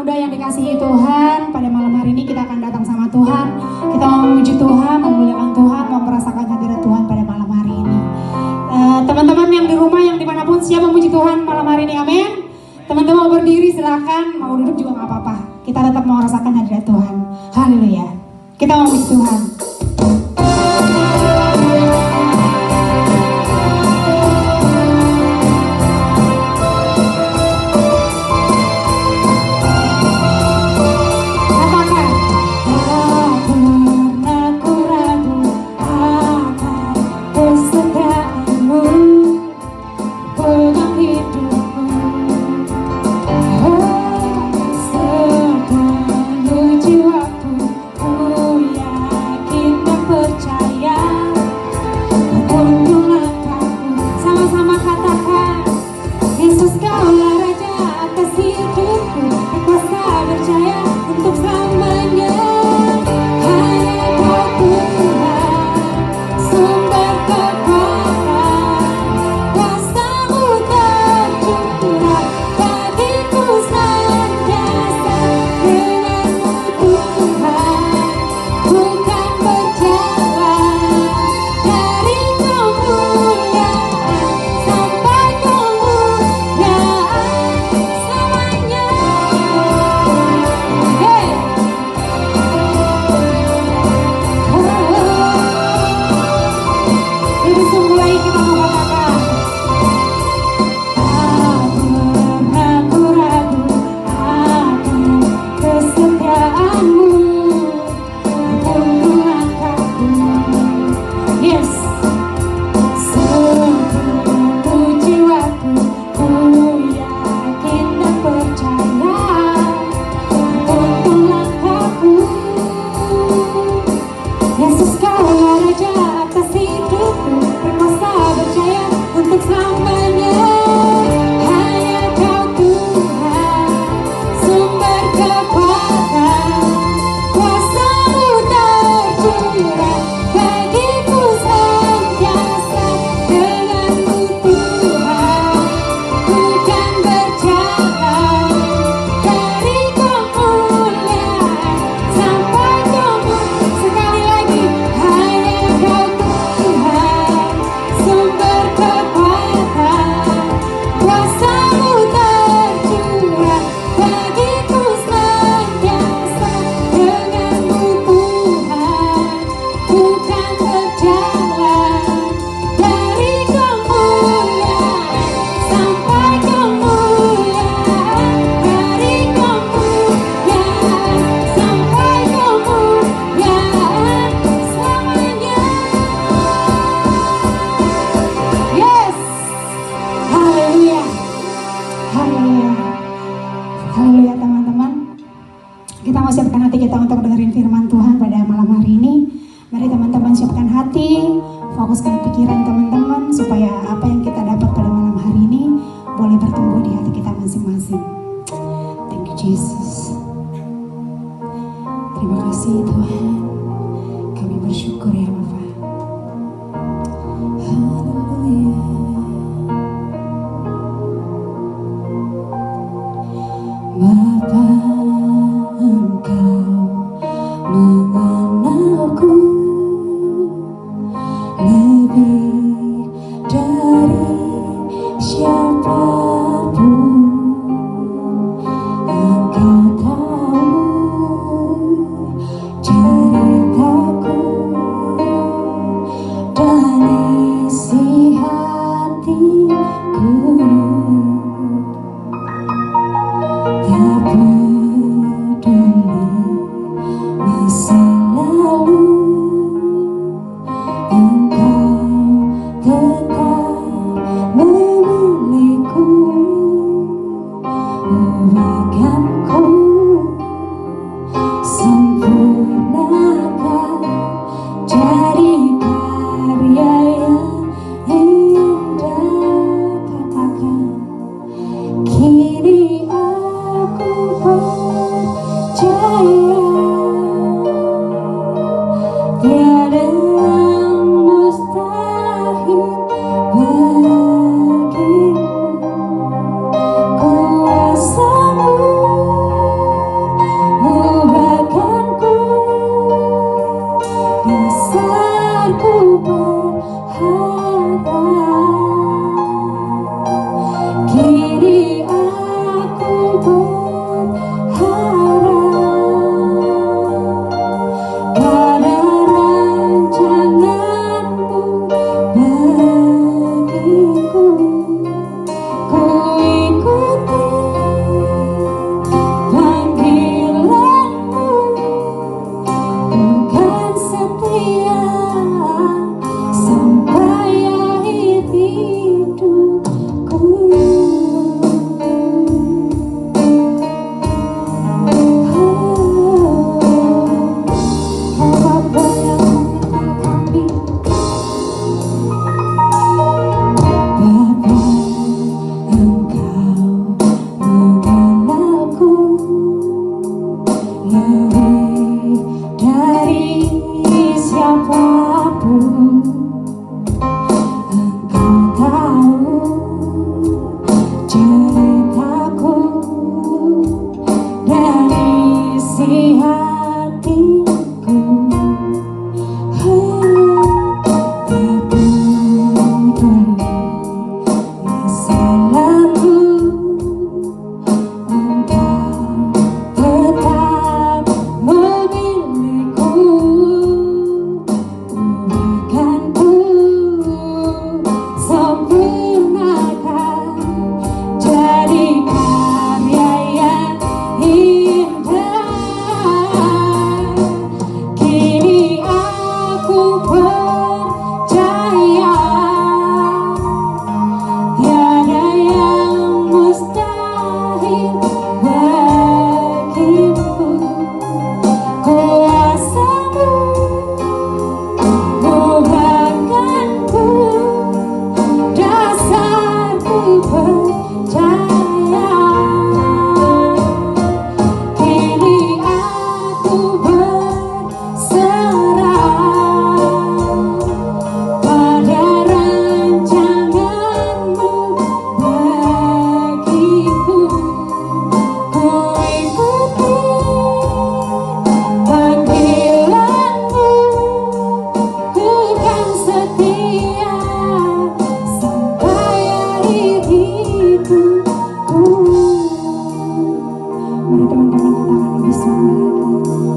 muda yang dikasihi Tuhan, pada malam hari ini kita akan datang sama Tuhan. Kita mau memuji Tuhan, memuliakan Tuhan, mau merasakan hadirat Tuhan pada malam hari ini. Teman-teman yang di rumah, yang dimanapun, siap memuji Tuhan malam hari ini, amin. Teman-teman mau berdiri silakan, mau duduk juga nggak apa-apa. Kita tetap mau merasakan hadirat Tuhan. Haleluya. Kita mau memuji Tuhan. Fokuskan pikiran teman-teman supaya apa yang kita dapat pada malam hari ini boleh bertumbuh di hati kita masing-masing. Thank you Jesus. Terima kasih Tuhan. Kami bersyukur ya Bapa. Haleluya. Bapa, Engkau mengenalku lebih dari siapapun. Engkau tahu ceritaku dan isi hatiku. Tak peduli masa lalu, Engkau tetap memilihku. Bagianku sempurnakan jadi karya yang indah. Katakan kini aku percaya tiada yang mustahil bagimu. Kuasamu lebih dari siapapun. Engkau tahu ceritaku dan isi hatiku. Masa lalu engkau tetap memilihku. Ubahkanku, sempurnakan jadi karya yang indah. Kini aku percaya tiada yang mustahil bagimu. Kuasamu ubahkanku, dasarku percaya. Kini aku berserah pada rancanganmu bagiku. Ku ikuti panggilanmu, ku kan setia sampai akhir hidupku. Mari teman-teman katakan lebih semua lagi.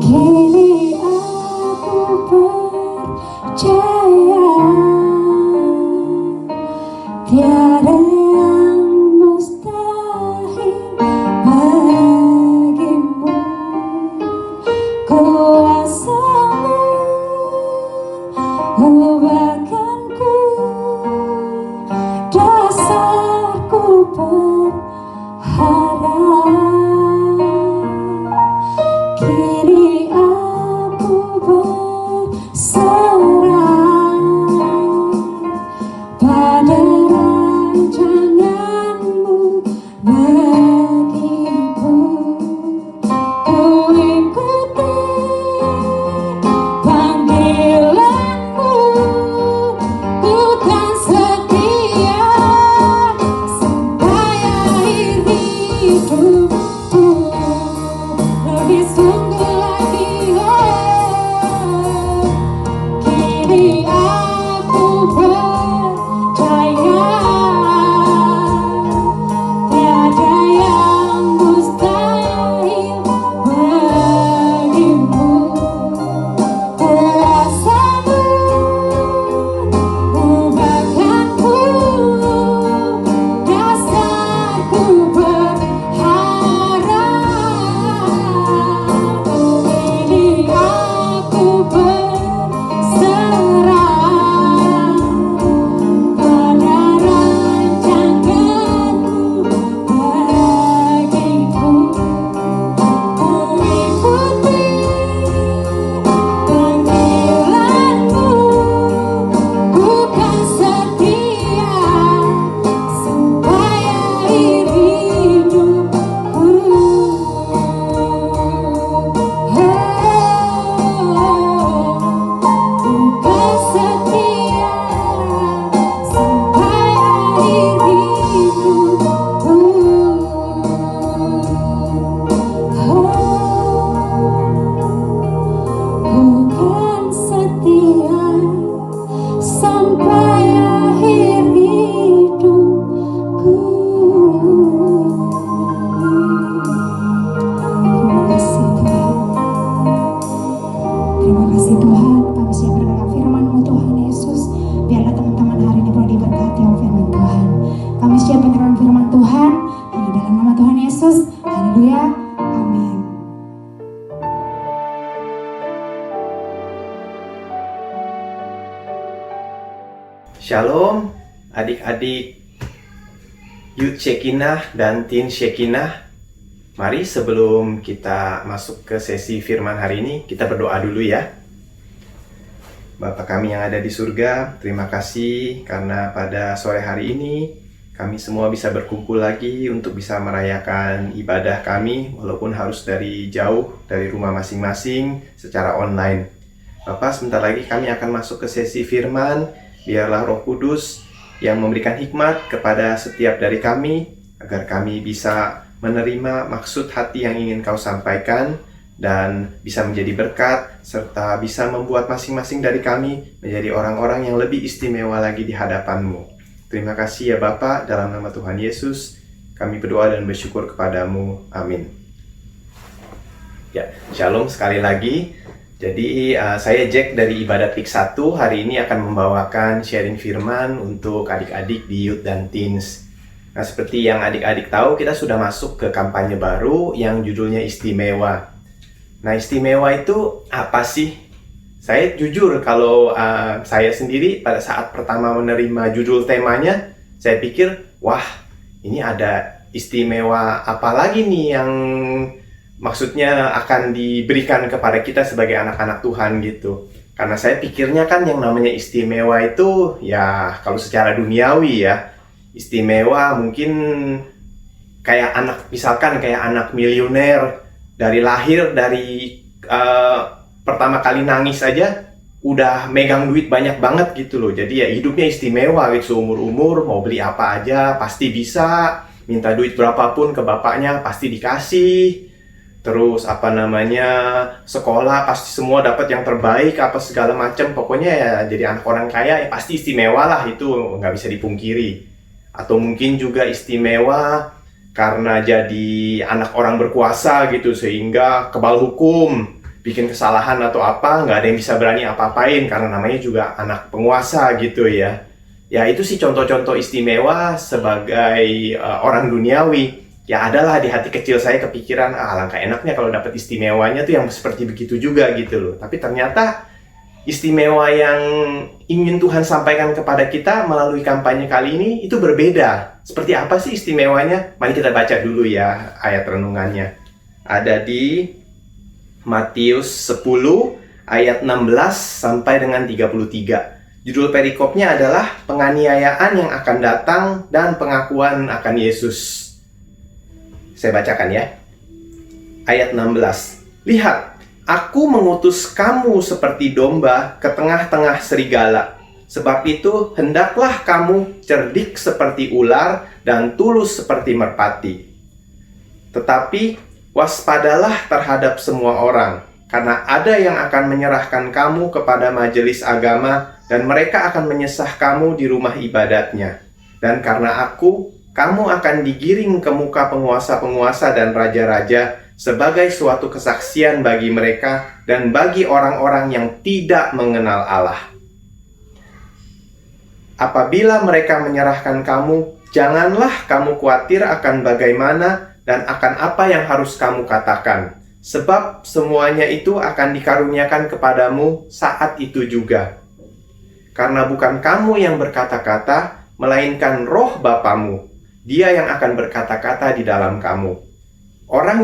Kini aku percaya tiada yang mustahil bagimu. Kuasamu ubahkanku, dasarku berharap. Kini aku berserah pada rancanganmu bagiku. Ku ikuti panggilanmu, ku kan setia sampai akhir hidupku. Lebih sungguh lagi, oh, kini aku percaya tiada yang mustahil bagimu. Kuasamu ubahkanku, dasarku berharap. Kini aku berserah pada rancanganmu bagiku. Ku ikuti panggilanmu, ku kan setia sampai akhir hidupku. Ku kan setia sampai akhir hidupku. Ku kan setia sampai akhir hidupku. Terima kasih Tuhan. Terima kasih Tuhan. Kami siap mendengar firman-Mu Tuhan Yesus. Biarlah teman-teman hari ini boleh diberkati oleh firman Tuhan. Kami siap mendengar firman Tuhan. Hanya dalam nama Tuhan Yesus. Haleluya. Amin. Shalom adik-adik Youth Shekinah dan Teen Shekinah. Mari sebelum kita masuk ke sesi firman hari ini, kita berdoa dulu ya. Bapa kami yang ada di surga, terima kasih karena pada sore hari ini kami semua bisa berkumpul lagi untuk bisa merayakan ibadah kami, walaupun harus dari jauh, dari rumah masing-masing, secara online. Bapak, sebentar lagi kami akan masuk ke sesi firman. Biarlah Roh Kudus yang memberikan hikmat kepada setiap dari kami, agar kami bisa menerima maksud hati yang ingin Kau sampaikan, dan bisa menjadi berkat, serta bisa membuat masing-masing dari kami menjadi orang-orang yang lebih istimewa lagi di hadapan-Mu. Terima kasih ya Bapa, dalam nama Tuhan Yesus, kami berdoa dan bersyukur kepadamu. Amin. Ya, Shalom sekali lagi. Jadi saya Jack dari Ibadat Week 1 hari ini akan membawakan sharing firman untuk adik-adik di Youth dan Teens. Nah, seperti yang adik-adik tahu, kita sudah masuk ke kampanye baru yang judulnya Istimewa. Nah, istimewa itu apa sih? Saya jujur kalau saya sendiri pada saat pertama menerima judul temanya, saya pikir, wah, ini ada istimewa apa lagi nih yang maksudnya akan diberikan kepada kita sebagai anak-anak Tuhan gitu. Karena saya pikirnya kan yang namanya istimewa itu ya kalau secara duniawi ya, istimewa mungkin kayak anak, misalkan kayak anak miliuner dari lahir, dari pertama kali nangis aja udah megang duit banyak banget gitu loh. Jadi ya hidupnya istimewa gitu, seumur-umur mau beli apa aja pasti bisa, minta duit berapapun ke bapaknya pasti dikasih. Terus sekolah pasti semua dapat yang terbaik apa segala macam. Pokoknya ya jadi anak orang kaya ya pasti istimewa lah, itu nggak bisa dipungkiri. Atau mungkin juga istimewa karena jadi anak orang berkuasa gitu, sehingga kebal hukum, bikin kesalahan atau apa, nggak ada yang bisa berani apa-apain karena namanya juga anak penguasa gitu ya. Ya itu sih contoh-contoh istimewa sebagai orang duniawi. Ya adalah di hati kecil saya kepikiran, alangkah enaknya kalau dapat istimewanya tuh yang seperti begitu juga gitu loh. Tapi ternyata istimewa yang ingin Tuhan sampaikan kepada kita melalui kampanye kali ini itu berbeda. Seperti apa sih istimewanya? Mari kita baca dulu ya ayat renungannya. Ada di Matius 10 ayat 16 sampai dengan 33. Judul perikopnya adalah penganiayaan yang akan datang dan pengakuan akan Yesus. Saya bacakan ya. Ayat 16. Lihat, aku mengutus kamu seperti domba ke tengah-tengah serigala. Sebab itu hendaklah kamu cerdik seperti ular dan tulus seperti merpati. Tetapi waspadalah terhadap semua orang, karena ada yang akan menyerahkan kamu kepada majelis agama, dan mereka akan menyesah kamu di rumah ibadatnya. Dan karena aku, kamu akan digiring ke muka penguasa-penguasa dan raja-raja sebagai suatu kesaksian bagi mereka dan bagi orang-orang yang tidak mengenal Allah. Apabila mereka menyerahkan kamu, janganlah kamu khawatir akan bagaimana dan akan apa yang harus kamu katakan, sebab semuanya itu akan dikaruniakan kepadamu saat itu juga. Karena bukan kamu yang berkata-kata, melainkan Roh Bapamu, Dia yang akan berkata-kata di dalam kamu. Orang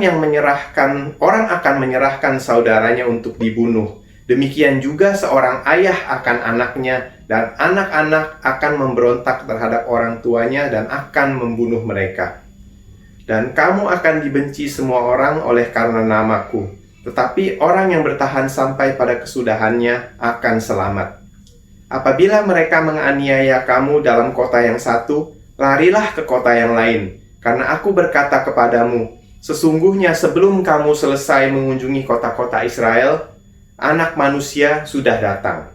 akan menyerahkan saudaranya untuk dibunuh. Demikian juga seorang ayah akan anaknya, dan anak-anak akan memberontak terhadap orang tuanya dan akan membunuh mereka. Dan kamu akan dibenci semua orang oleh karena namaku. Tetapi orang yang bertahan sampai pada kesudahannya akan selamat. Apabila mereka menganiaya kamu dalam kota yang satu, larilah ke kota yang lain. Karena aku berkata kepadamu, sesungguhnya sebelum kamu selesai mengunjungi kota-kota Israel, Anak Manusia sudah datang.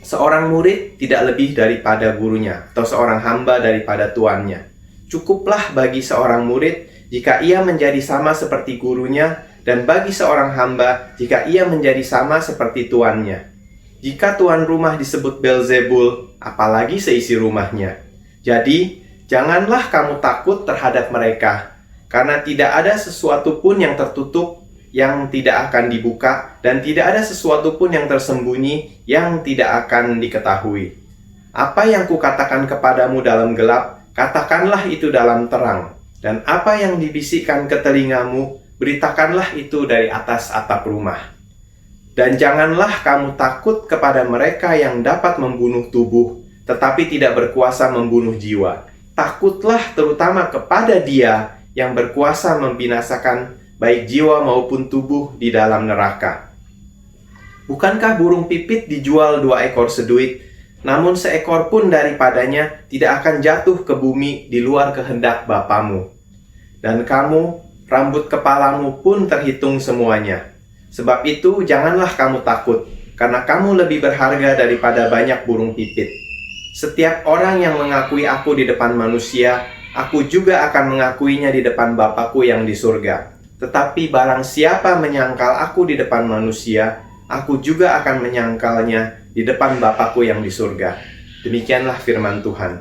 Seorang murid tidak lebih daripada gurunya, atau seorang hamba daripada tuannya. Cukuplah bagi seorang murid jika ia menjadi sama seperti gurunya, dan bagi seorang hamba jika ia menjadi sama seperti tuannya. Jika tuan rumah disebut Beelzebul, apalagi seisi rumahnya. Jadi, janganlah kamu takut terhadap mereka, karena tidak ada sesuatu pun yang tertutup yang tidak akan dibuka, dan tidak ada sesuatu pun yang tersembunyi yang tidak akan diketahui. Apa yang kukatakan kepadamu dalam gelap, katakanlah itu dalam terang, dan apa yang dibisikkan ke telingamu, beritakanlah itu dari atas atap rumah. Dan janganlah kamu takut kepada mereka yang dapat membunuh tubuh, tetapi tidak berkuasa membunuh jiwa. takutlah terutama kepada Dia yang berkuasa membinasakan baik jiwa maupun tubuh di dalam neraka. Bukankah burung pipit dijual 2 ekor seduit, namun seekor pun daripadanya tidak akan jatuh ke bumi di luar kehendak Bapamu? Dan kamu, rambut kepalamu pun terhitung semuanya. Sebab itu janganlah kamu takut, karena kamu lebih berharga daripada banyak burung pipit. Setiap orang yang mengakui aku di depan manusia, aku juga akan mengakuinya di depan Bapa-Ku yang di surga. Tetapi barang siapa menyangkal aku di depan manusia, aku juga akan menyangkalnya di depan Bapa-Ku yang di surga. Demikianlah firman Tuhan.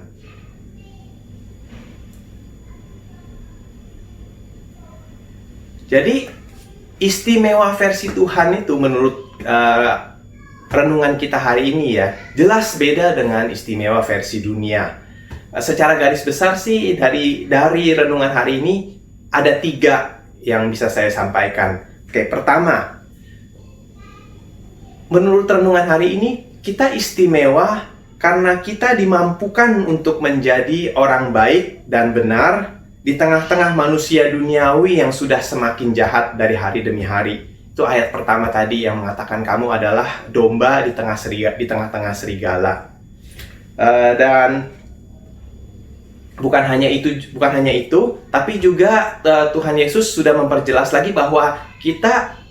Jadi, istimewa versi Tuhan itu menurut renungan kita hari ini ya, jelas beda dengan istimewa versi dunia. Secara garis besar sih dari renungan hari ini ada 3 yang bisa saya sampaikan. Oke, pertama, menurut renungan hari ini kita istimewa karena kita dimampukan untuk menjadi orang baik dan benar di tengah-tengah manusia duniawi yang sudah semakin jahat dari hari demi hari. Itu ayat pertama tadi yang mengatakan kamu adalah domba di tengah-tengah serigala. Dan bukan hanya itu, tapi juga Tuhan Yesus sudah memperjelas lagi bahwa kita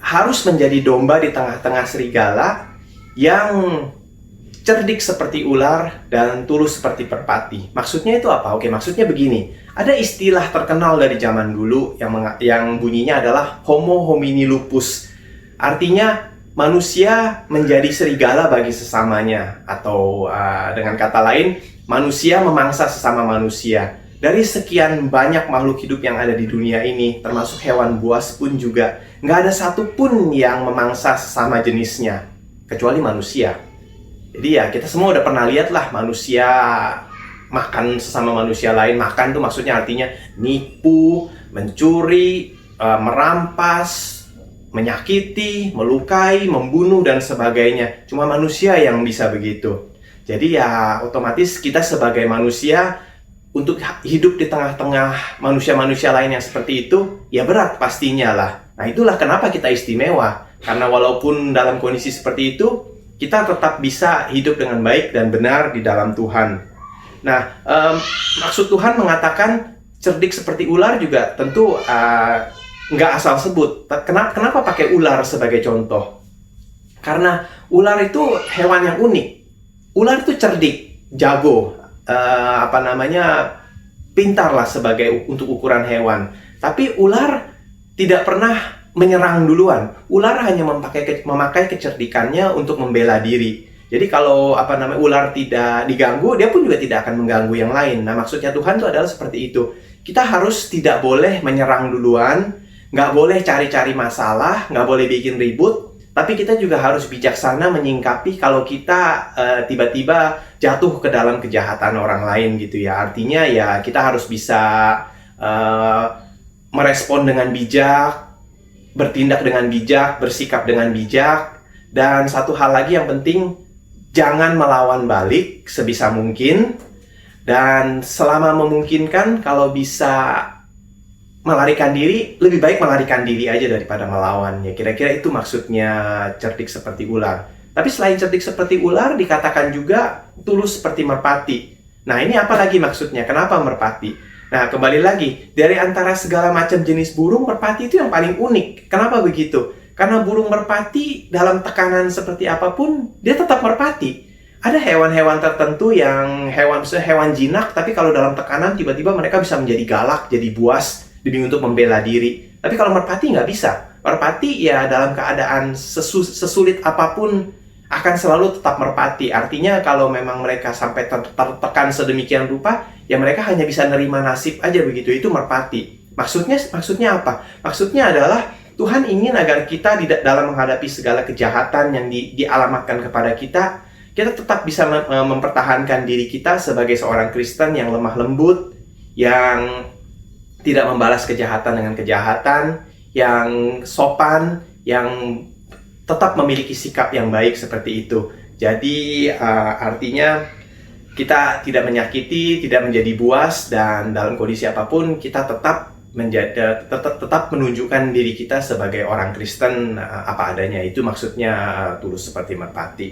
harus menjadi domba di tengah-tengah serigala yang cerdik seperti ular dan tulus seperti merpati. Maksudnya itu apa? Oke, maksudnya begini. Ada istilah terkenal dari zaman dulu yang bunyinya adalah homo homini lupus. Artinya manusia menjadi serigala bagi sesamanya, atau dengan kata lain, manusia memangsa sesama manusia. Dari sekian banyak makhluk hidup yang ada di dunia ini, termasuk hewan buas pun juga, nggak ada satupun yang memangsa sesama jenisnya, kecuali manusia. Jadi ya, kita semua udah pernah lihat lah manusia makan sesama manusia lain. Makan tuh maksudnya artinya nipu, mencuri, merampas, menyakiti, melukai, membunuh, dan sebagainya. Cuma manusia yang bisa begitu. Jadi ya otomatis kita sebagai manusia untuk hidup di tengah-tengah manusia-manusia lain yang seperti itu, ya berat pastinya lah. Nah itulah kenapa kita istimewa. Karena walaupun dalam kondisi seperti itu, kita tetap bisa hidup dengan baik dan benar di dalam Tuhan. Nah, maksud Tuhan mengatakan cerdik seperti ular juga tentu nggak asal sebut. Kenapa pakai ular sebagai contoh? Karena ular itu hewan yang unik. Ular itu cerdik, jago, pintar lah untuk ukuran hewan. Tapi ular tidak pernah menyerang duluan. Ular hanya memakai kecerdikannya untuk membela diri. Jadi kalau ular tidak diganggu, dia pun juga tidak akan mengganggu yang lain. Nah, maksudnya Tuhan itu adalah seperti itu. Kita harus tidak boleh menyerang duluan, nggak boleh cari-cari masalah, nggak boleh bikin ribut. Tapi kita juga harus bijaksana menyingkapi kalau kita tiba-tiba jatuh ke dalam kejahatan orang lain gitu ya. Artinya ya kita harus bisa merespon dengan bijak, bertindak dengan bijak, bersikap dengan bijak. Dan satu hal lagi yang penting, jangan melawan balik sebisa mungkin. Dan selama memungkinkan, kalau bisa melarikan diri, lebih baik melarikan diri aja daripada melawan. Ya, kira-kira itu maksudnya cerdik seperti ular. Tapi selain cerdik seperti ular, dikatakan juga tulus seperti merpati. Nah, ini apa lagi maksudnya? Kenapa merpati? Nah, kembali lagi, dari antara segala macam jenis burung, merpati itu yang paling unik. Kenapa begitu? Karena burung merpati dalam tekanan seperti apapun, dia tetap merpati. Ada hewan-hewan tertentu yang hewan jinak, tapi kalau dalam tekanan tiba-tiba mereka bisa menjadi galak, jadi buas, demi untuk membela diri. Tapi kalau merpati nggak bisa. Merpati ya dalam keadaan sesulit apapun akan selalu tetap merpati. Artinya kalau memang mereka sampai tertekan sedemikian rupa, ya mereka hanya bisa nerima nasib aja begitu. Itu merpati. Maksudnya apa? Maksudnya adalah Tuhan ingin agar kita dalam menghadapi segala kejahatan yang dialamatkan kepada kita tetap bisa mempertahankan diri kita sebagai seorang Kristen yang lemah lembut, yang tidak membalas kejahatan dengan kejahatan, yang sopan, yang tetap memiliki sikap yang baik seperti itu. Jadi artinya kita tidak menyakiti, tidak menjadi buas, dan dalam kondisi apapun kita tetap menunjukkan diri kita sebagai orang Kristen apa adanya. Itu maksudnya tulus seperti merpati.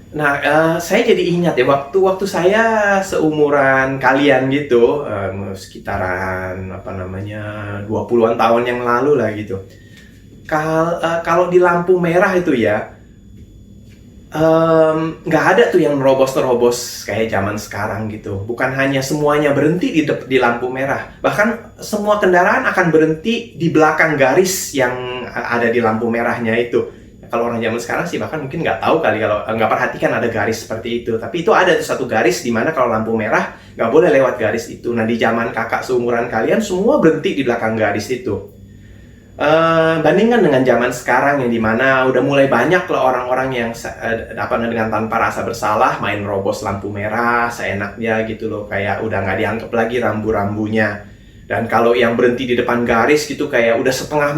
Nah, saya jadi ingat ya waktu saya seumuran kalian gitu, sekitaran 20-an tahun yang lalu lah gitu. Kalau di lampu merah itu ya, nggak ada tuh yang nerobos kayak zaman sekarang gitu. Bukan hanya semuanya berhenti di lampu merah, bahkan semua kendaraan akan berhenti di belakang garis yang ada di lampu merahnya itu. Kalau orang zaman sekarang sih bahkan mungkin nggak tahu kali, kalau nggak perhatikan ada garis seperti itu. Tapi itu ada tuh satu garis di mana kalau lampu merah nggak boleh lewat garis itu. Nah, di zaman kakak seumuran kalian semua berhenti di belakang garis itu. Bandingkan dengan zaman sekarang yang dimana udah mulai banyak lah orang-orang yang dengan tanpa rasa bersalah main robos lampu merah seenaknya gitu loh, kayak udah nggak dianggap lagi rambu-rambunya. Dan kalau yang berhenti di depan garis gitu kayak udah setengah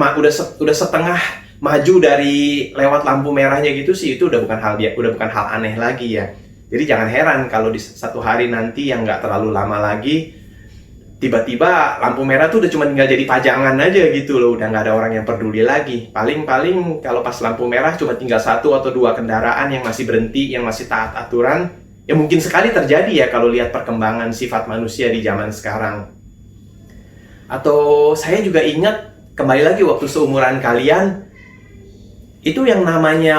maju dari lewat lampu merahnya gitu sih, itu udah bukan hal aneh lagi ya. Jadi jangan heran kalau di satu hari nanti yang nggak terlalu lama lagi tiba-tiba lampu merah tuh udah cuma tinggal jadi pajangan aja gitu loh, udah nggak ada orang yang peduli lagi. Paling kalau pas lampu merah cuma tinggal 1 atau 2 kendaraan yang masih berhenti, yang masih taat aturan. Ya mungkin sekali terjadi ya kalau lihat perkembangan sifat manusia di zaman sekarang. Atau saya juga ingat kembali lagi waktu seumuran kalian, itu yang namanya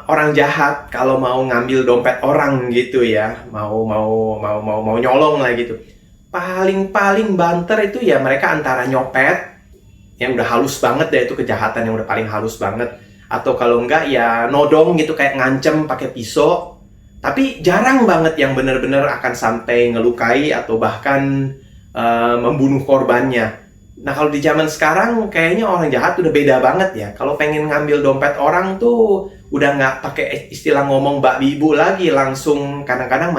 orang jahat kalau mau ngambil dompet orang gitu ya, mau nyolong lah gitu. Paling banter itu ya mereka antara nyopet yang udah halus banget deh, itu kejahatan yang udah paling halus banget, atau kalau enggak ya nodong gitu kayak ngancem pakai pisau. Tapi jarang banget yang bener-bener akan sampai ngelukai atau bahkan membunuh korbannya. Nah, kalau di zaman sekarang kayaknya orang jahat udah beda banget ya. Kalau pengen ngambil dompet orang tuh udah nggak pakai istilah ngomong mbak ibu lagi, langsung kadang-kadang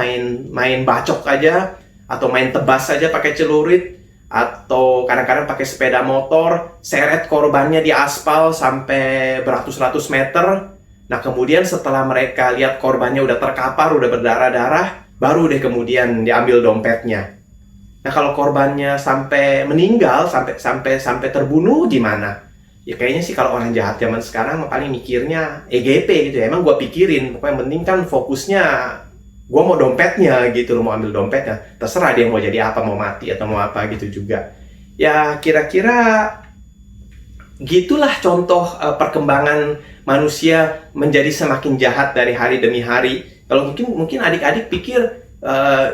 main bacok aja, atau main tebas saja pakai celurit, atau kadang-kadang pakai sepeda motor, seret korbannya di aspal sampai beratus-ratus meter. Nah, kemudian setelah mereka lihat korbannya udah terkapar, udah berdarah-darah, baru deh kemudian diambil dompetnya. Nah, kalau korbannya sampai meninggal, sampai terbunuh gimana? Ya kayaknya sih kalau orang jahat zaman sekarang paling mikirnya EGP gitu ya. Emang gue pikirin, pokoknya penting kan fokusnya gue mau dompetnya gitu loh, mau ambil dompetnya. Terserah dia mau jadi apa, mau mati atau mau apa gitu juga. Ya kira-kira gitulah contoh perkembangan manusia menjadi semakin jahat dari hari demi hari. Kalau mungkin adik-adik pikir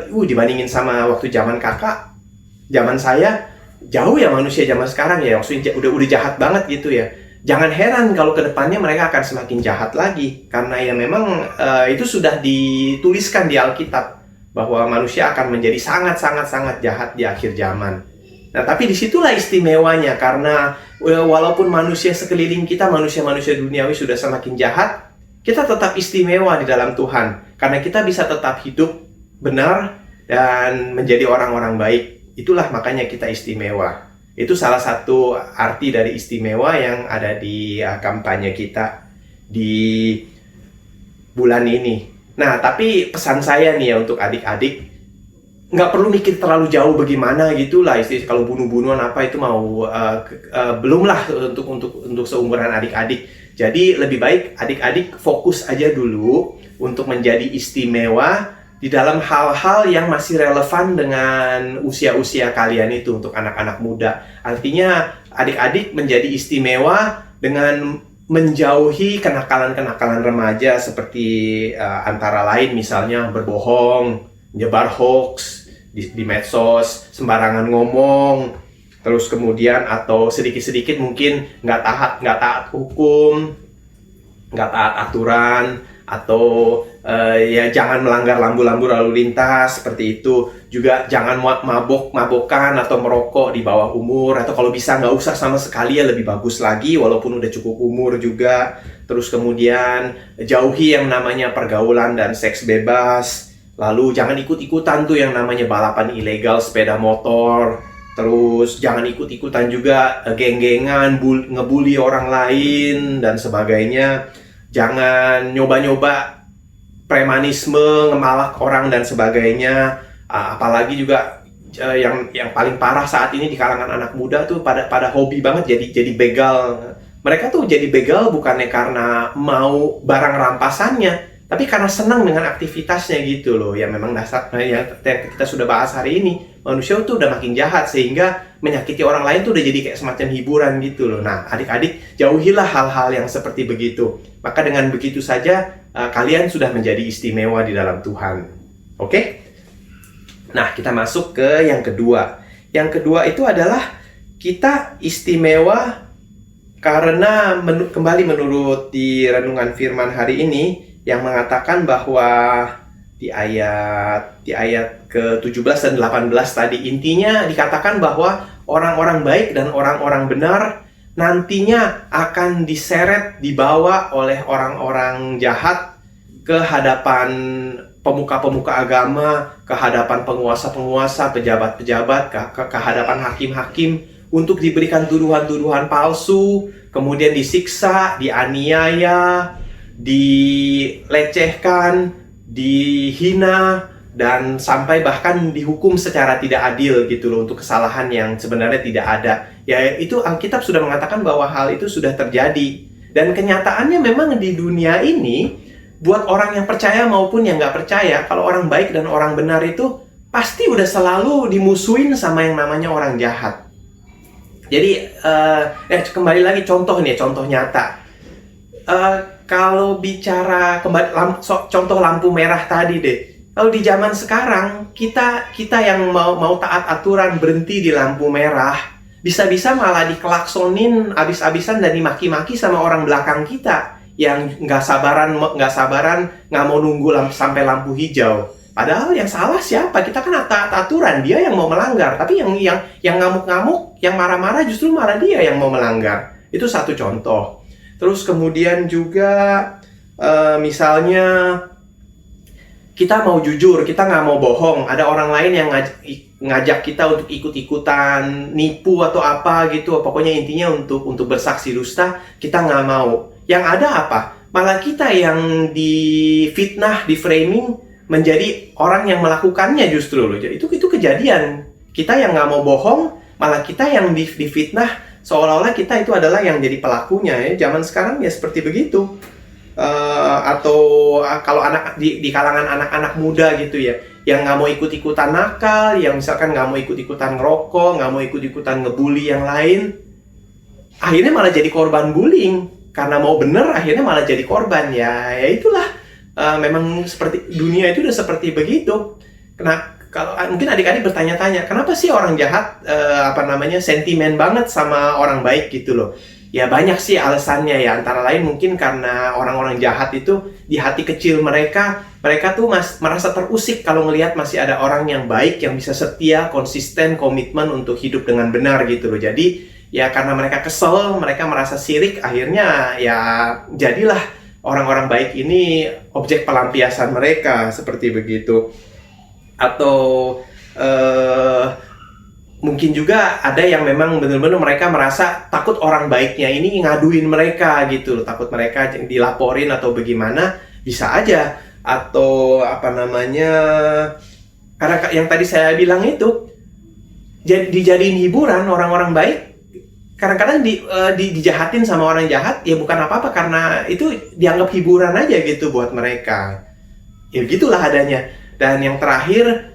dibandingin sama waktu zaman kakak, zaman saya, jauh ya manusia zaman sekarang ya, maksudnya udah jahat banget gitu ya. Jangan heran kalau kedepannya mereka akan semakin jahat lagi, karena ya memang itu sudah dituliskan di Alkitab bahwa manusia akan menjadi sangat jahat di akhir zaman. Nah, tapi disitulah istimewanya, karena walaupun manusia sekeliling kita, manusia-manusia duniawi sudah semakin jahat, kita tetap istimewa di dalam Tuhan, karena kita bisa tetap hidup benar dan menjadi orang-orang baik. Itulah makanya kita istimewa. Itu salah satu arti dari istimewa yang ada di kampanye kita di bulan ini. Nah, tapi pesan saya nih ya untuk adik-adik, nggak perlu mikir terlalu jauh bagaimana gitulah, kalau bunuh-bunuhan apa itu mau belum lah untuk seumuran adik-adik. Jadi lebih baik adik-adik fokus aja dulu untuk menjadi istimewa di dalam hal-hal yang masih relevan dengan usia-usia kalian itu, untuk anak-anak muda. Artinya adik-adik menjadi istimewa dengan menjauhi kenakalan-kenakalan remaja seperti antara lain misalnya berbohong, menyebar hoax di medsos, sembarangan ngomong, terus kemudian atau sedikit-sedikit mungkin nggak taat hukum, nggak taat aturan, atau ya jangan melanggar lampu-lampu lalu lintas seperti itu. Juga jangan mabok-mabokan atau merokok di bawah umur, atau kalau bisa nggak usah sama sekali ya lebih bagus lagi walaupun udah cukup umur juga. Terus kemudian jauhi yang namanya pergaulan dan seks bebas. Lalu jangan ikut-ikutan tuh yang namanya balapan ilegal sepeda motor. Terus jangan ikut-ikutan juga geng-gengan, ngebully orang lain dan sebagainya. Jangan nyoba-nyoba premanisme, ngemalak orang dan sebagainya. Apalagi juga yang paling parah saat ini di kalangan anak muda tuh pada hobi banget jadi begal. Mereka tuh jadi begal bukannya karena mau barang rampasannya, tapi karena senang dengan aktivitasnya gitu loh. Ya memang dasar yang kita sudah bahas hari ini, manusia tuh udah makin jahat sehingga menyakiti orang lain tuh udah jadi kayak semacam hiburan gitu loh. Nah, adik-adik, jauhilah hal-hal yang seperti begitu. Maka dengan begitu saja kalian sudah menjadi istimewa di dalam Tuhan. Oke? Nah, kita masuk ke yang kedua. Yang kedua itu adalah kita istimewa karena kembali menurut di renungan firman hari ini yang mengatakan bahwa di ayat ke-17 dan 18 tadi, intinya dikatakan bahwa orang-orang baik dan orang-orang benar nantinya akan diseret, dibawa oleh orang-orang jahat ke hadapan pemuka-pemuka agama, ke hadapan penguasa-penguasa, pejabat-pejabat, ke hadapan hakim-hakim untuk diberikan tuduhan-tuduhan palsu, kemudian disiksa, dianiaya, dilecehkan, dihina, dan sampai bahkan dihukum secara tidak adil gitu loh untuk kesalahan yang sebenarnya tidak ada. Ya itu Alkitab sudah mengatakan bahwa hal itu sudah terjadi. Dan kenyataannya memang di dunia ini, buat orang yang percaya maupun yang nggak percaya, kalau orang baik dan orang benar itu pasti udah selalu dimusuhin sama yang namanya orang jahat. Jadi kembali lagi contoh nyata. Kalau bicara contoh lampu merah tadi deh. Kalau di zaman sekarang kita yang mau taat aturan berhenti di lampu merah, bisa-bisa malah dikelaksonin abis-abisan dan dimaki-maki sama orang belakang kita yang nggak sabaran nggak mau nunggu sampai lampu hijau. Padahal yang salah siapa? Kita kan taat aturan, dia yang mau melanggar. Tapi yang ngamuk-ngamuk, yang marah-marah justru malah dia yang mau melanggar. Itu satu contoh. Terus kemudian juga misalnya kita mau jujur, kita nggak mau bohong. Ada orang lain yang ngajak kita untuk ikut-ikutan nipu atau apa gitu. Pokoknya intinya untuk bersaksi dusta, kita nggak mau. Yang ada apa? Malah kita yang difitnah, di-framing menjadi orang yang melakukannya justru loh. Itu kejadian. Kita yang nggak mau bohong, malah kita yang difitnah seolah-olah kita itu adalah yang jadi pelakunya ya. Zaman sekarang ya seperti begitu. Atau kalau di kalangan anak-anak muda gitu ya, yang nggak mau ikut-ikutan nakal, yang misalkan nggak mau ikut-ikutan ngerokok, nggak mau ikut-ikutan ngebully yang lain, akhirnya malah jadi korban bullying. Karena mau bener, akhirnya malah jadi korban. Ya itulah, memang seperti dunia itu udah seperti begitu. Kalau mungkin adik-adik bertanya-tanya, kenapa sih orang jahat sentimen banget sama orang baik gitu loh? Ya banyak sih alasannya ya, antara lain mungkin karena orang-orang jahat itu di hati kecil mereka tuh merasa terusik kalau ngelihat masih ada orang yang baik, yang bisa setia, konsisten, komitmen untuk hidup dengan benar gitu loh. Jadi ya karena mereka kesel, mereka merasa sirik, akhirnya ya jadilah orang-orang baik ini objek pelampiasan mereka, seperti begitu. Atau mungkin juga ada yang memang benar-benar mereka merasa takut orang baiknya ini ngaduin mereka gitu loh, takut mereka dilaporin atau bagaimana, bisa aja. Atau karena yang tadi saya bilang itu dijadiin hiburan orang-orang baik, kadang-kadang dijahatin sama orang jahat, ya bukan apa-apa karena itu dianggap hiburan aja gitu buat mereka. Ya gitulah adanya. Dan yang terakhir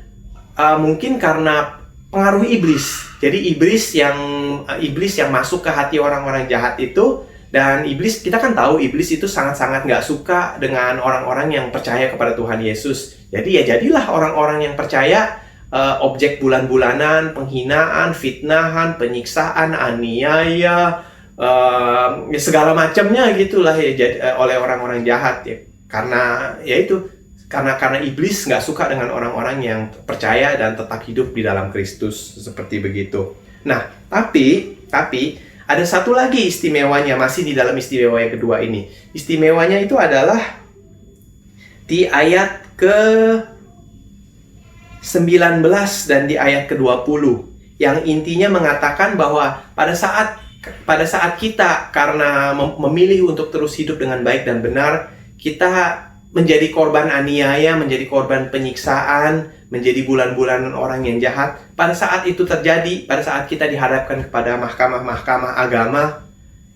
mungkin karena pengaruh iblis. Jadi iblis yang masuk ke hati orang-orang jahat itu, dan iblis, kita kan tahu iblis itu sangat-sangat nggak suka dengan orang-orang yang percaya kepada Tuhan Yesus. Jadi ya jadilah orang-orang yang percaya objek bulan-bulanan, penghinaan, fitnahan, penyiksaan, aniaya, segala macamnya gitulah ya oleh orang-orang jahat ya. Karena ya itu. Karena iblis nggak suka dengan orang-orang yang percaya dan tetap hidup di dalam Kristus, seperti begitu. Nah, tapi ada satu lagi istimewanya, masih di dalam istimewa yang kedua ini. Istimewanya itu adalah di ayat ke-19 dan di ayat ke-20, yang intinya mengatakan bahwa pada saat kita karena memilih untuk terus hidup dengan baik dan benar, kita menjadi korban aniaya, menjadi korban penyiksaan, menjadi bulan-bulanan orang yang jahat. Pada saat itu terjadi, pada saat kita dihadapkan kepada mahkamah-mahkamah agama,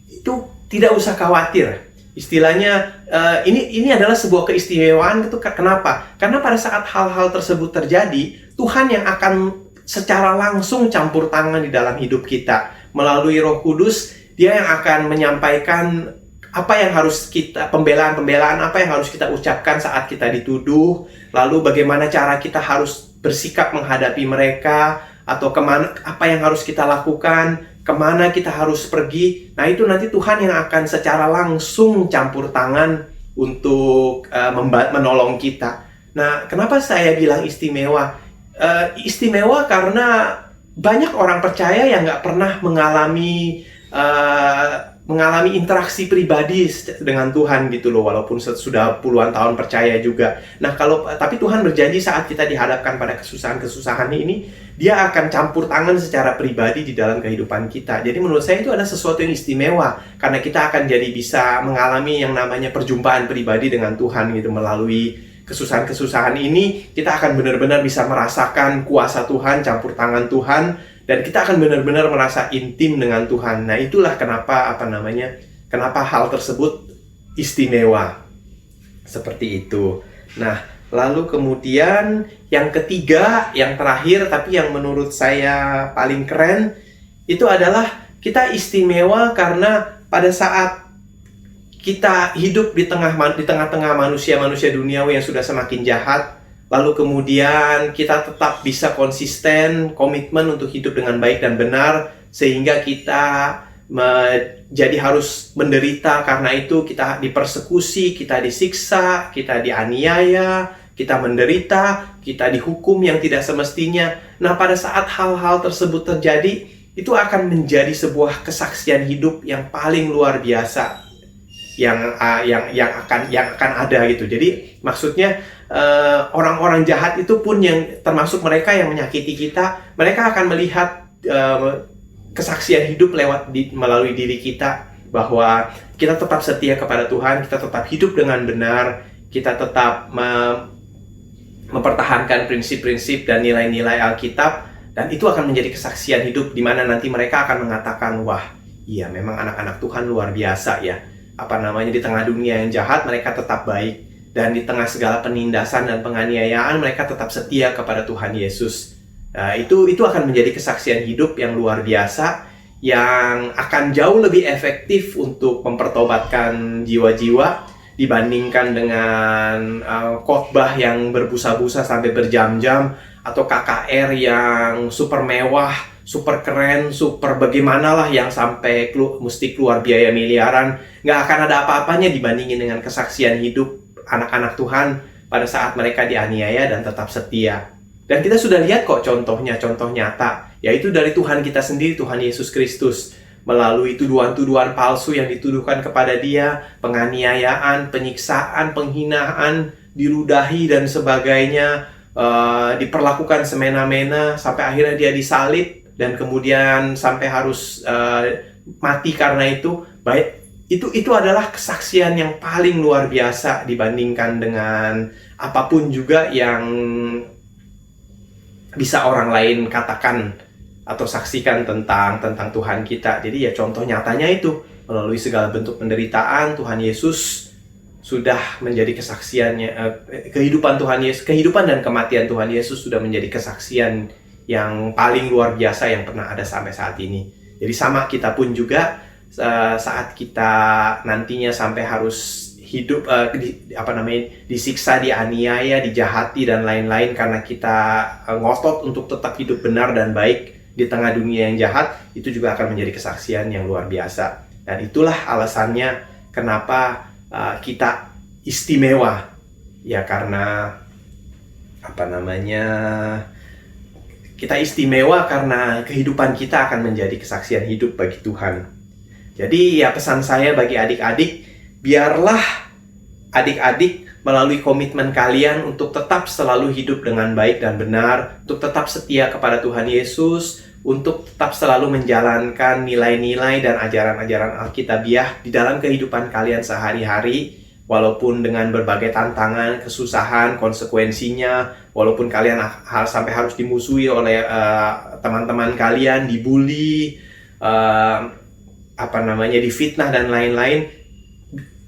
itu tidak usah khawatir. Istilahnya, ini adalah sebuah keistimewaan. Itu kenapa? Karena pada saat hal-hal tersebut terjadi, Tuhan yang akan secara langsung campur tangan di dalam hidup kita. Melalui Roh Kudus, Dia yang akan menyampaikan apa yang harus kita, pembelaan-pembelaan apa yang harus kita ucapkan saat kita dituduh, lalu bagaimana cara kita harus bersikap menghadapi mereka, atau kemana, apa yang harus kita lakukan, kemana kita harus pergi. Nah, itu nanti Tuhan yang akan secara langsung campur tangan untuk menolong kita. Nah, kenapa saya bilang istimewa? Istimewa karena banyak orang percaya yang nggak pernah mengalami interaksi pribadi dengan Tuhan gitu loh, walaupun sudah puluhan tahun percaya juga. Nah, tapi Tuhan berjanji saat kita dihadapkan pada kesusahan-kesusahan ini, Dia akan campur tangan secara pribadi di dalam kehidupan kita. Jadi menurut saya itu ada sesuatu yang istimewa, karena kita akan jadi bisa mengalami yang namanya perjumpaan pribadi dengan Tuhan gitu. Melalui kesusahan-kesusahan ini, kita akan benar-benar bisa merasakan kuasa Tuhan, campur tangan Tuhan, dan kita akan benar-benar merasa intim dengan Tuhan. Nah, itulah kenapa kenapa hal tersebut istimewa. Seperti itu. Nah, lalu kemudian yang ketiga, yang terakhir, tapi yang menurut saya paling keren, itu adalah kita istimewa karena pada saat kita hidup di tengah-tengah manusia-manusia duniawi yang sudah semakin jahat, lalu kemudian kita tetap bisa konsisten, komitmen untuk hidup dengan baik dan benar, sehingga kita jadi harus menderita karena itu, kita dipersekusi, kita disiksa, kita dianiaya, kita menderita, kita dihukum yang tidak semestinya. Nah, pada saat hal-hal tersebut terjadi, itu akan menjadi sebuah kesaksian hidup yang paling luar biasa yang akan ada gitu. Jadi maksudnya orang-orang jahat itu pun, yang termasuk mereka yang menyakiti kita, mereka akan melihat kesaksian hidup melalui diri kita, bahwa kita tetap setia kepada Tuhan, kita tetap hidup dengan benar, kita tetap mempertahankan prinsip-prinsip dan nilai-nilai Alkitab, dan itu akan menjadi kesaksian hidup di mana nanti mereka akan mengatakan, wah, iya memang anak-anak Tuhan luar biasa ya. Di tengah dunia yang jahat mereka tetap baik, dan di tengah segala penindasan dan penganiayaan mereka tetap setia kepada Tuhan Yesus. Itu akan menjadi kesaksian hidup yang luar biasa, yang akan jauh lebih efektif untuk mempertobatkan jiwa-jiwa dibandingkan dengan khotbah yang berbusa-busa sampai berjam-jam, atau KKR yang super mewah, super keren, super bagaimana lah, yang sampai mesti keluar biaya miliaran. Nggak akan ada apa-apanya dibandingin dengan kesaksian hidup anak-anak Tuhan pada saat mereka dianiaya dan tetap setia. Dan kita sudah lihat kok contoh nyata, yaitu dari Tuhan kita sendiri, Tuhan Yesus Kristus. Melalui tuduhan-tuduhan palsu yang dituduhkan kepada Dia, penganiayaan, penyiksaan, penghinaan, diludahi dan sebagainya, diperlakukan semena-mena, sampai akhirnya Dia disalib, dan kemudian sampai harus mati karena itu. Itu adalah kesaksian yang paling luar biasa dibandingkan dengan apapun juga yang bisa orang lain katakan atau saksikan tentang Tuhan kita. Jadi ya contoh nyatanya itu, melalui segala bentuk penderitaan, Tuhan Yesus sudah menjadi kesaksiannya. Kehidupan Tuhan Yesus, kehidupan dan kematian Tuhan Yesus sudah menjadi kesaksian yang paling luar biasa yang pernah ada sampai saat ini. Jadi sama kita pun juga, saat kita nantinya sampai harus hidup disiksa, dianiaya, dijahati dan lain-lain karena kita ngotot untuk tetap hidup benar dan baik di tengah dunia yang jahat, itu juga akan menjadi kesaksian yang luar biasa. Dan itulah alasannya kenapa kita istimewa, ya karena kita istimewa karena kehidupan kita akan menjadi kesaksian hidup bagi Tuhan. Jadi ya pesan saya bagi adik-adik, biarlah adik-adik melalui komitmen kalian untuk tetap selalu hidup dengan baik dan benar, untuk tetap setia kepada Tuhan Yesus, untuk tetap selalu menjalankan nilai-nilai dan ajaran-ajaran Alkitabiah di dalam kehidupan kalian sehari-hari. walaupun dengan berbagai tantangan, kesusahan, konsekuensinya, walaupun kalian sampai harus dimusuhi oleh teman-teman kalian, dibully, difitnah dan lain-lain,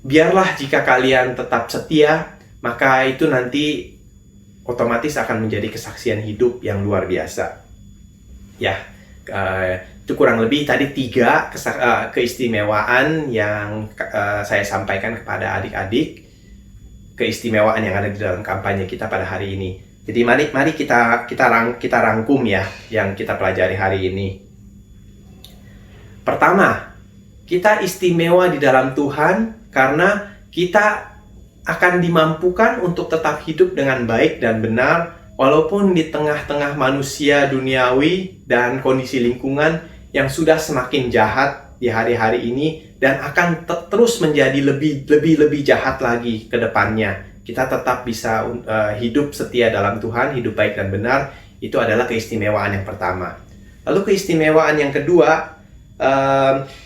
biarlah jika kalian tetap setia, maka itu nanti otomatis akan menjadi kesaksian hidup yang luar biasa. Ya, itu kurang lebih tadi 3 keistimewaan yang saya sampaikan kepada adik-adik, keistimewaan yang ada di dalam kampanye kita pada hari ini. Jadi mari kita rangkum ya yang kita pelajari hari ini. Pertama, kita istimewa di dalam Tuhan karena kita akan dimampukan untuk tetap hidup dengan baik dan benar walaupun di tengah-tengah manusia duniawi dan kondisi lingkungan yang sudah semakin jahat di hari-hari ini dan akan terus menjadi lebih jahat lagi ke depannya. Kita tetap bisa hidup setia dalam Tuhan, hidup baik dan benar. Itu adalah keistimewaan yang pertama. Lalu keistimewaan yang kedua,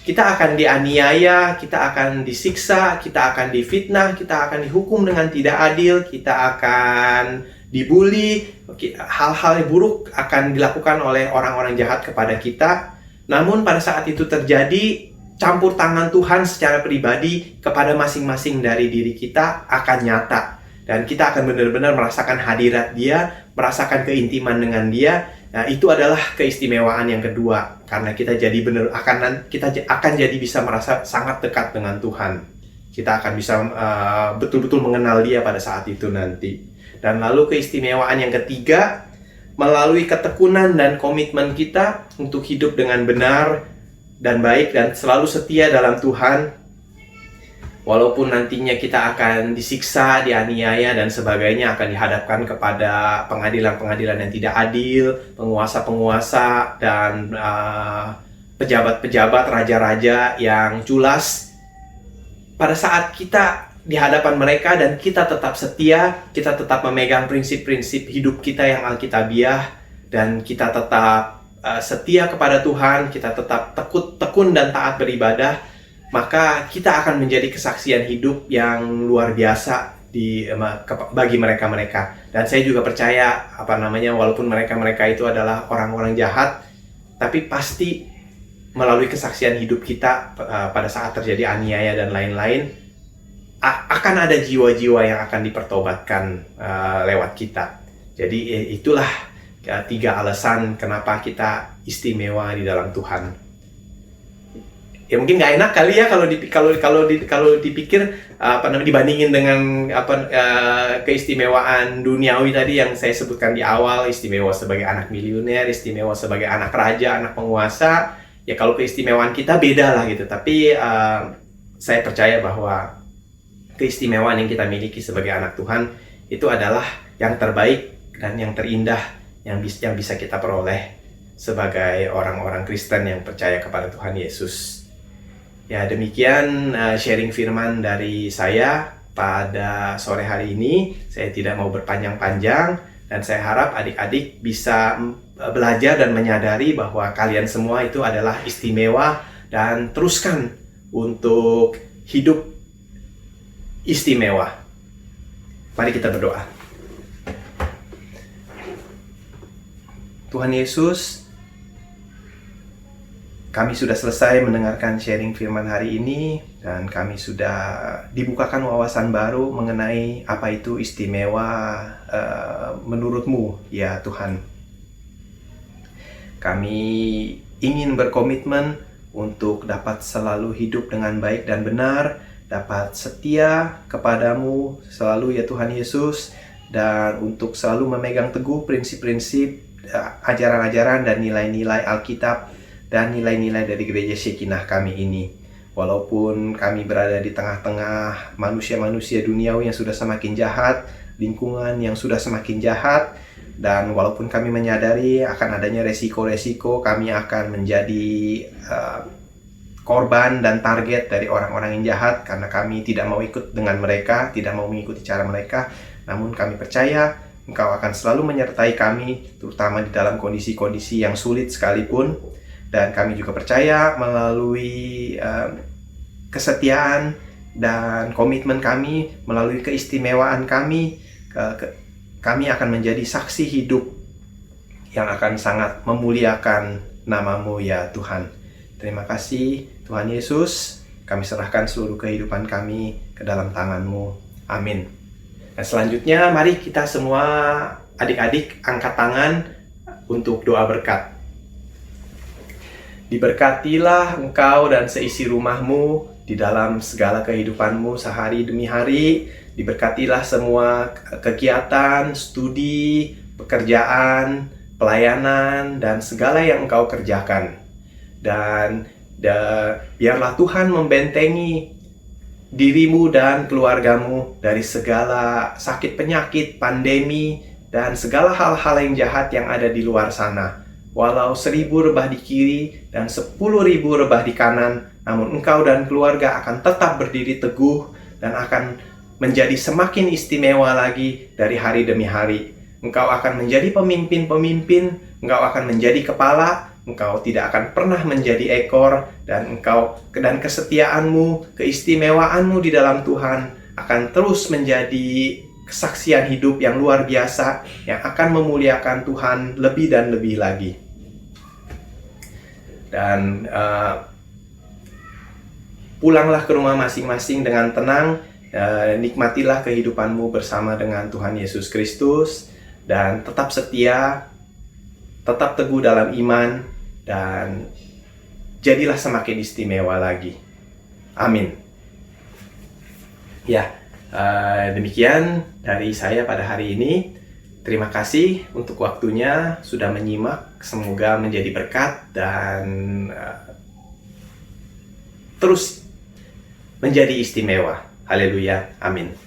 kita akan dianiaya, kita akan disiksa, kita akan difitnah, kita akan dihukum dengan tidak adil, kita akan dibully, hal-hal buruk akan dilakukan oleh orang-orang jahat kepada kita. Namun pada saat itu terjadi, campur tangan Tuhan secara pribadi kepada masing-masing dari diri kita akan nyata. Dan kita akan benar-benar merasakan hadirat Dia, merasakan keintiman dengan Dia. Nah, itu adalah keistimewaan yang kedua. Karena kita akan jadi bisa merasa sangat dekat dengan Tuhan. Kita akan bisa betul-betul mengenal Dia pada saat itu nanti. Dan lalu keistimewaan yang ketiga, melalui ketekunan dan komitmen kita untuk hidup dengan benar dan baik dan selalu setia dalam Tuhan, walaupun nantinya kita akan disiksa, dianiaya dan sebagainya, akan dihadapkan kepada pengadilan-pengadilan yang tidak adil, penguasa-penguasa dan pejabat-pejabat, raja-raja yang culas. Pada saat kita di hadapan mereka dan kita tetap setia, kita tetap memegang prinsip-prinsip hidup kita yang alkitabiah, dan kita tetap setia kepada Tuhan, kita tetap tekun dan taat beribadah, maka kita akan menjadi kesaksian hidup yang luar biasa bagi mereka-mereka. Dan saya juga percaya, walaupun mereka itu adalah orang-orang jahat, tapi pasti melalui kesaksian hidup kita pada saat terjadi aniaya dan lain-lain, akan ada jiwa-jiwa yang akan dipertobatkan lewat kita. Jadi itulah 3 alasan kenapa kita istimewa di dalam Tuhan. Ya mungkin nggak enak kali ya kalau dipikir dibandingin dengan keistimewaan duniawi tadi yang saya sebutkan di awal, istimewa sebagai anak miliuner, istimewa sebagai anak raja, anak penguasa. Ya kalau keistimewaan kita beda lah gitu. Tapi saya percaya bahwa keistimewaan yang kita miliki sebagai anak Tuhan itu adalah yang terbaik dan yang terindah yang bisa kita peroleh sebagai orang-orang Kristen yang percaya kepada Tuhan Yesus. Ya, demikian sharing firman dari saya pada sore hari ini. Saya tidak mau berpanjang-panjang dan saya harap adik-adik bisa belajar dan menyadari bahwa kalian semua itu adalah istimewa dan teruskan untuk hidup istimewa. Mari kita berdoa. Tuhan Yesus, kami sudah selesai mendengarkan sharing firman hari ini dan kami sudah dibukakan wawasan baru mengenai apa itu istimewa menurut-Mu, ya Tuhan. Kami ingin berkomitmen untuk dapat selalu hidup dengan baik dan benar, dapat setia kepadamu selalu ya Tuhan Yesus, dan untuk selalu memegang teguh prinsip-prinsip, ajaran-ajaran dan nilai-nilai Alkitab dan nilai-nilai dari gereja Shekinah kami ini. Walaupun kami berada di tengah-tengah manusia-manusia duniawi yang sudah semakin jahat, lingkungan yang sudah semakin jahat, dan walaupun kami menyadari akan adanya resiko-resiko, kami akan menjadi korban dan target dari orang-orang yang jahat karena kami tidak mau ikut dengan mereka, tidak mau mengikuti cara mereka. Namun kami percaya Engkau akan selalu menyertai kami, terutama di dalam kondisi-kondisi yang sulit sekalipun. Dan kami juga percaya melalui kesetiaan dan komitmen kami, melalui keistimewaan kami, kami akan menjadi saksi hidup yang akan sangat memuliakan nama-Mu ya Tuhan. Terima kasih Tuhan Yesus, kami serahkan seluruh kehidupan kami ke dalam tangan-Mu. Amin. Dan selanjutnya mari kita semua adik-adik angkat tangan untuk doa berkat. Diberkatilah engkau dan seisi rumahmu di dalam segala kehidupanmu sehari demi hari. Diberkatilah semua kegiatan, studi, pekerjaan, pelayanan, dan segala yang engkau kerjakan. Dan biarlah Tuhan membentengi dirimu dan keluargamu dari segala sakit penyakit, pandemi, dan segala hal-hal yang jahat yang ada di luar sana. Walau 1000 rebah di kiri dan 10.000 rebah di kanan, namun engkau dan keluarga akan tetap berdiri teguh dan akan menjadi semakin istimewa lagi dari hari demi hari. Engkau akan menjadi pemimpin-pemimpin, engkau akan menjadi kepala, engkau tidak akan pernah menjadi ekor, dan kesetiaanmu, keistimewaanmu di dalam Tuhan akan terus menjadi kesaksian hidup yang luar biasa yang akan memuliakan Tuhan lebih dan lebih lagi. Dan pulanglah ke rumah masing-masing dengan tenang, nikmatilah kehidupanmu bersama dengan Tuhan Yesus Kristus, dan tetap setia, tetap teguh dalam iman, dan jadilah semakin istimewa lagi. Amin. Ya, demikian dari saya pada hari ini. Terima kasih untuk waktunya sudah menyimak. Semoga menjadi berkat dan terus menjadi istimewa. Haleluya. Amin.